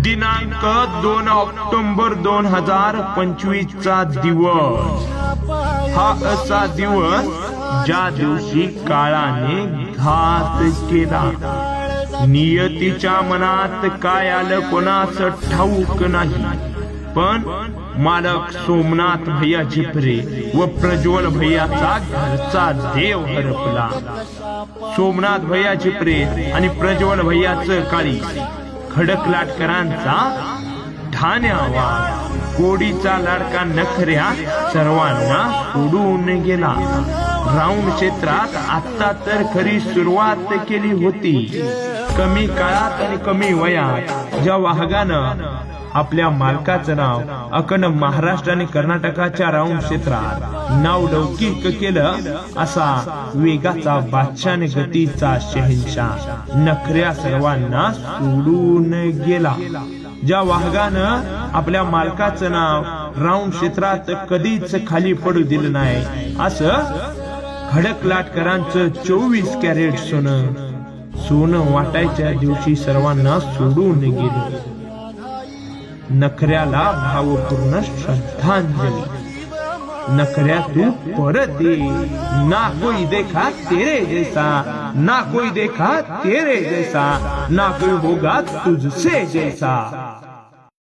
दिनांक 2 ऑक्टोबर 2025 चा दिवस हा असा दिवस ज्या दिवशी काळाने घात केला. नियतीच्या मनात काय आलं कोणास ठाऊक नाही, पण मालक सोमनाथ भैया झिपरे व प्रज्वल भैयाचा घरचा देव हरपला. सोमनाथ भैया झिपरे आणि प्रज्वल भैयाचं काळी खडकलाटकरांचा ठाण्यावा कोडीचा लाडका नखऱ्या सर्वांना सोडून गेला. राऊंड क्षेत्रात आता तर खरी सुरुवात केली होती. कमी काळात आणि कमी वयात ज्या वाहगानं आपल्या मालकाचं नाव अखंड महाराष्ट्र आणि कर्नाटकाच्या राऊंड क्षेत्रात नाव लौकिक केलं, असा वेगाचा बादशाह आणि गतीचा शहनशाह नखऱ्या सर्वांना सोडून गेला. ज्या वाहगानं आपल्या मालकाचं नाव राऊंड क्षेत्रात कधीच खाली पडू दिलं नाही, असं खडकलाटकरांचं 24 कॅरेट सोनं वाटायच्या दिवशी सर्वांना सोडून गेलं. नखऱ्याला भावपूर्ण श्रद्धांजली. नखऱ्या तू परत ये, ना कोई देखा तेरे जैसा, ना कोई देखा तेरे जैसा, ना कोई होगा तुझसे जैसा.